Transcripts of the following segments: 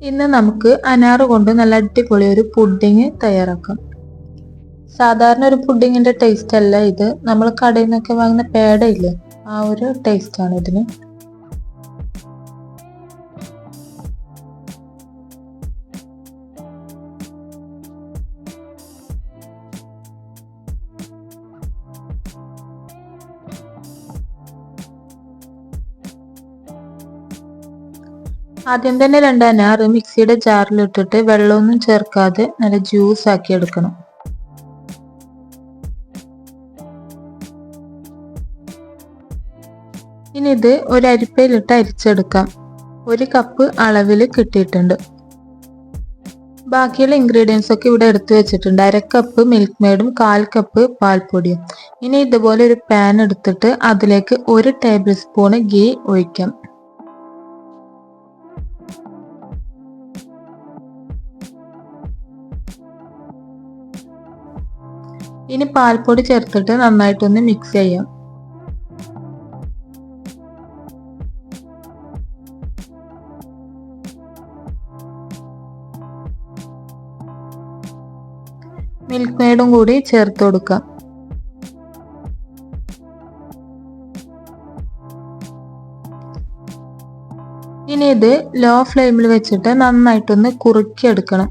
ഇന്ന് നമുക്ക് അനാറ് കൊണ്ട് നല്ല അടിപൊളി ഒരു പുഡിങ് തയ്യാറാക്കാം. സാധാരണ ഒരു പുഡിങ്ങിന്റെ ടേസ്റ്റ് അല്ല ഇത്. നമ്മൾ കടയിൽ നിന്നൊക്കെ വാങ്ങുന്ന പേട ഇല്ലേ, ആ ഒരു ടേസ്റ്റ് ആണ് ഇതിന്. ആദ്യം തന്നെ 2 അനാറ് മിക്സിയുടെ ജാറിലിട്ടിട്ട് വെള്ളമൊന്നും ചേർക്കാതെ നല്ല ജ്യൂസ് ആക്കി എടുക്കണം. ഇനി ഇത് ഒരു അരിപ്പയിലിട്ട് അരിച്ചെടുക്കാം. 1 കപ്പ് അളവിൽ കിട്ടിയിട്ടുണ്ട്. ബാക്കിയുള്ള ഇൻഗ്രീഡിയൻസ് ഒക്കെ ഇവിടെ എടുത്തു വെച്ചിട്ടുണ്ട്. 1/2 കപ്പ് മിൽക്ക് മെയ്ഡും 1/4 കപ്പ് പാൽപ്പൊടിയും. ഇനി ഇതുപോലെ ഒരു പാൻ എടുത്തിട്ട് അതിലേക്ക് 1 ടേബിൾ സ്പൂൺ ഗീ ഒഴിക്കാം. ഇനി പാൽപ്പൊടി ചേർത്തിട്ട് നന്നായിട്ടൊന്ന് മിക്സ് ചെയ്യാം. മിൽക്ക് മെയ്ഡും കൂടി ചേർത്ത് കൊടുക്കാം. ഇനി ഇത് ലോ ഫ്ലെയിമിൽ വെച്ചിട്ട് നന്നായിട്ടൊന്ന് കുറുക്കിയെടുക്കണം.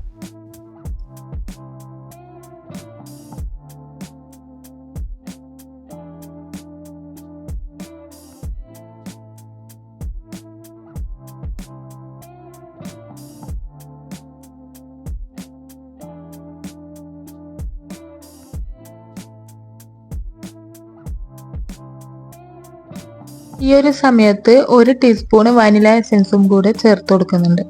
ഈ ഒരു സമയത്ത് 1 ടീസ്പൂൺ വാനില എസൻസും കൂടെ ചേർത്ത് കൊടുക്കുന്നുണ്ട്.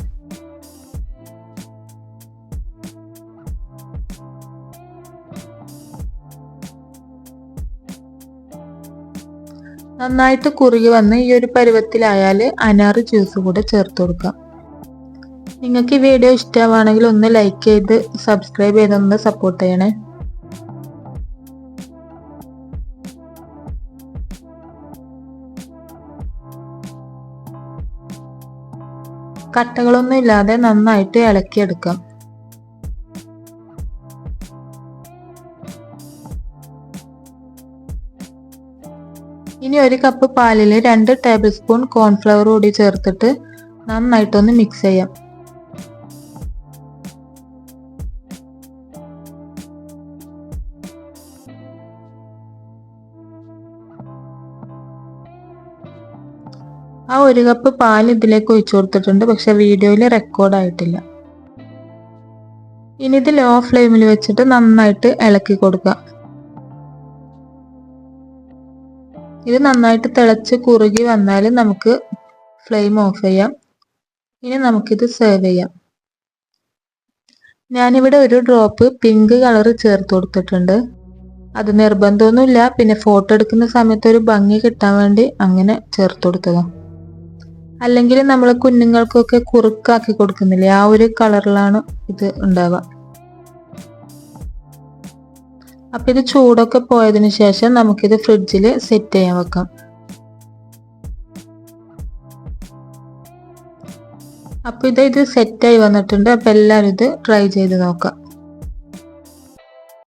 നന്നായിട്ട് കുറുകി വന്ന് ഈ ഒരു പരുവത്തിലായാൽ അനാറ് ജ്യൂസ് കൂടെ ചേർത്ത് കൊടുക്കാം. നിങ്ങൾക്ക് ഈ വീഡിയോ ഇഷ്ടമാണെങ്കിൽ ഒന്ന് ലൈക്ക് ചെയ്ത് സബ്സ്ക്രൈബ് ചെയ്തൊന്ന് സപ്പോർട്ട് ചെയ്യണേ. കട്ടകളൊന്നും ഇല്ലാതെ നന്നായിട്ട് ഇളക്കിയെടുക്കാം. ഇനി 1 കപ്പ് പാലിൽ 2 ടേബിൾ സ്പൂൺ കോൺഫ്ലവർ കൂടി ചേർത്തിട്ട് നന്നായിട്ടൊന്ന് മിക്സ് ചെയ്യാം. ആ 1 കപ്പ് പാൽ ഇതിലേക്ക് ഒഴിച്ചു കൊടുത്തിട്ടുണ്ട്, പക്ഷെ വീഡിയോയിൽ റെക്കോർഡ് ആയിട്ടില്ല. ഇനി ഇത് ലോ ഫ്ലെയിമിൽ വെച്ചിട്ട് നന്നായിട്ട് ഇളക്കി കൊടുക്കുക. ഇത് നന്നായിട്ട് തിളച്ച് കുറുകി വന്നാൽ നമുക്ക് ഫ്ലെയിം ഓഫ് ചെയ്യാം. ഇനി നമുക്കിത് സെർവ് ചെയ്യാം. ഞാനിവിടെ 1 ഡ്രോപ്പ് പിങ്ക് കളർ ചേർത്ത് കൊടുത്തിട്ടുണ്ട്. അത് നിർബന്ധമൊന്നുമില്ല, പിന്നെ ഫോട്ടോ എടുക്കുന്ന സമയത്ത് ഒരു ഭംഗി കിട്ടാൻ വേണ്ടി അങ്ങനെ ചേർത്ത് കൊടുത്തതാണ്. അല്ലെങ്കിൽ നമ്മൾ കുഞ്ഞുങ്ങൾക്കൊക്കെ കുറുക്കാക്കി കൊടുക്കുന്നില്ലേ, ആ ഒരു കളറിലാണ് ഇത് ഉണ്ടാവുക. അപ്പൊ ഇത് ചൂടൊക്കെ പോയതിനു ശേഷം നമുക്കിത് ഫ്രിഡ്ജിൽ സെറ്റ് ചെയ്യാൻ വെക്കാം. അപ്പൊ ഇത് സെറ്റായി വന്നിട്ടുണ്ട്. അപ്പൊ എല്ലാവരും ഇത് ട്രൈ ചെയ്ത് നോക്കാം.